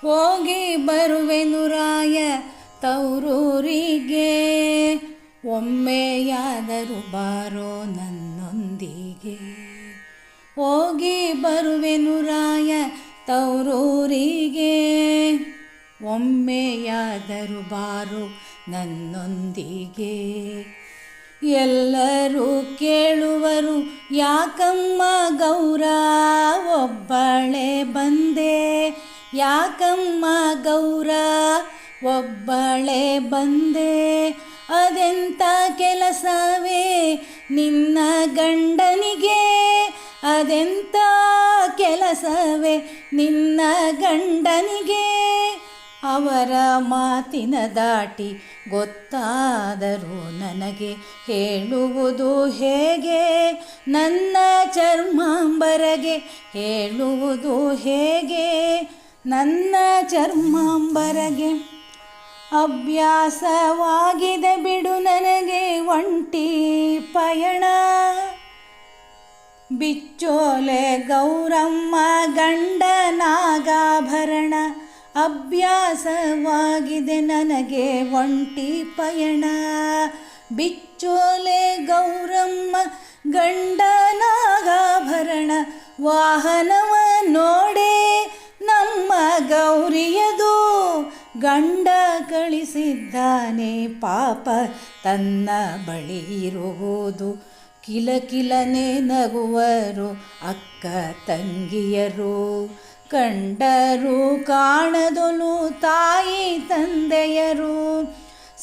ಹೋಗಿ ಬರುವೆನು ರಾಯ ತವರೂರಿಗೆ, ಒಮ್ಮೆಯಾದರೂ ಬಾರೋ ನನ್ನೊಂದಿಗೆ. ಹೋಗಿ ಬರುವೆನು ರಾಯ ತವರೂರಿಗೆ, ಒಮ್ಮೆಯಾದರೂ ಬಾರೋ ನನ್ನೊಂದಿಗೆ. ಎಲ್ಲರೂ ಕೇಳುವರು ಯಾಕಮ್ಮ ಗೌರ ಒಬ್ಬಳೇ ಬಂದೆ, ಯಾಕಮ್ಮ ಗೌರ ಒಬ್ಬಳೇ ಬಂದೆ. ಅದೆಂಥ ಕೆಲಸವೇ ನಿನ್ನ ಗಂಡನಿಗೆ, ಅದೆಂಥ ಕೆಲಸವೇ ನಿನ್ನ ಗಂಡನಿಗೆ. ಅವರ ಮಾತಿನ ದಾಟಿ ಗೊತ್ತಾದರೂ ನನಗೆ ಹೇಳುವುದು ಹೇಗೆ, ನನ್ನ ಚರ್ಮಾಂಬರಗೆ ಹೇಳುವುದು ಹೇಗೆ, ನನ್ನ ಚರ್ಮಾಂಬರಗೆ. ಅಭ್ಯಾಸವಾಗಿದೆ ಬಿಡು ನನಗೆ ಒಂಟಿ ಪಯಣ, ಬಿಚ್ಚೋಲೆ ಗೌರಮ್ಮ ಗಂಡನಾಗಾಭರಣ. ಅಭ್ಯಾಸವಾಗಿದೆ ನನಗೆ ಒಂಟಿ ಪಯಣ, ಬಿಚ್ಚೋಲೆ ಗೌರಮ್ಮ ಗಂಡನಾಗಾಭರಣ. ವಾಹನವ ನೋಡೆ ನಮ್ಮ ಗೌರಿಯದು, ಗಂಡ ಕಳಿಸಿದ್ದಾನೆ ಪಾಪ ತನ್ನ ಬಳಿ ಇರುವುದು. ಕಿಲಕಿಲನೆ ನಗುವರು ಅಕ್ಕ ತಂಗಿಯರು, ಕಂಡರೂ ಕಾಣದೊಲು ತಾಯಿ ತಂದೆಯರು.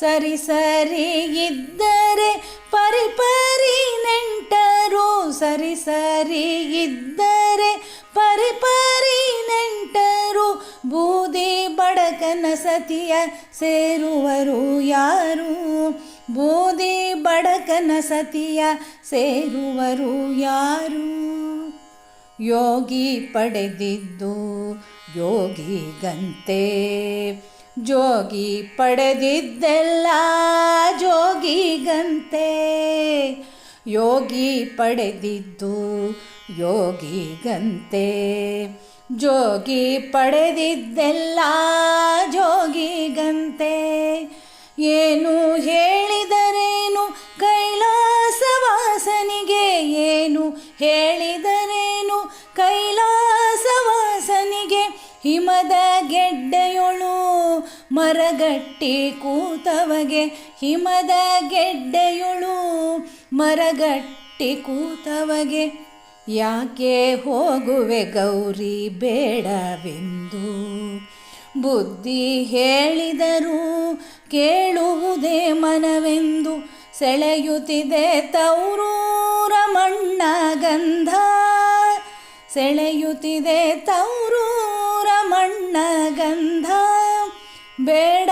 ಸರಿ ಸರಿ ಇದ್ದರೆ ಪರಿಪರಿ ನೆಂಟರು, ಸರಿ ಸರಿ ಇದ್ದರೆ ಪರಿಪರಿ ನೆಂಟರು. ಬೂದಿ ಬಡಕನ ಸತಿಯ ಸೇರುವರು ಯಾರು, ಬೂದಿ ಬಡಕನ ಸತಿಯ ಸೇರುವರು ಯಾರು. ಯೋಗಿ ಪಡೆದಿದ್ದು ಯೋಗಿಗಂತೆ, ಜೋಗಿ ಪಡೆದಿದ್ದೆಲ್ಲ ಜೋಗಿಗಂತೆ. ಯೋಗಿ ಪಡೆದಿದ್ದು ಯೋಗಿಗಂತೆ, ಜೋಗಿ ಪಡೆದಿದ್ದೆಲ್ಲ ಜೋಗಿಗಂತೆ. ಏನು ಹೇಳಿದರೇನು ಕೈಲಾಸವಾಸನಿಗೆ, ಏನು ಹೇಳಿದರೇನು ಕೈಲಾಸವಾಸನಿಗೆ. ಹಿಮದ ಗೆಡ್ಡೆಯೊಳು ಮರಗಟ್ಟಿ ಕೂತವಗೆ, ಹಿಮದ ಗೆಡ್ಡೆಯೊಳು ಮರಗಟ್ಟಿ ಕೂತವಗೆ. ಯಾಕೆ ಹೋಗುವೆ ಗೌರಿ ಬೇಡವೆಂದು, ಬುದ್ಧಿ ಹೇಳಿದರೂ ಕೇಳುವುದೇ ಮನವೆಂದು. ಸೆಳೆಯುತ್ತಿದೆ ತವರೂರ ಮಣ್ಣ ಗಂಧ, ಸೆಳೆಯುತ್ತಿದೆ ತವರೂರ ಮಣ್ಣ ಗಂಧ. ಬೇಡ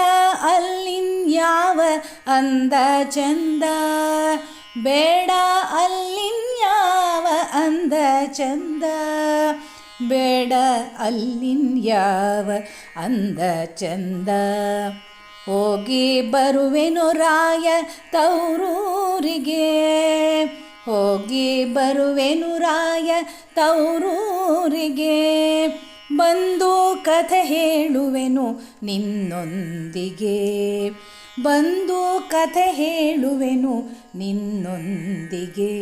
ಅಲ್ಲಿನ್ಯಾವ ಅಂದ ಚಂದ, ಬೇಡ ಅಲ್ಲಿನ್ಯಾವ ಅಂದ ಚಂದ. ಬೇಡ ಅಲ್ಲಿನ್ಯಾವ ಅಂದ ಚಂದ. ಹೋಗಿ ಬರುವೆನು ರಾಯ ತವರೂರಿಗೆ, ಹೋಗಿ ಬರುವೆನು ರಾಯ ತವರೂರಿಗೆ. ಬಂದು ಕಥೆ ಹೇಳುವೆನು ನಿನ್ನೊಂದಿಗೆ, ಬಂದು ಕಥೆ ಹೇಳುವೆನು ನಿನ್ನೊಂದಿಗೆ.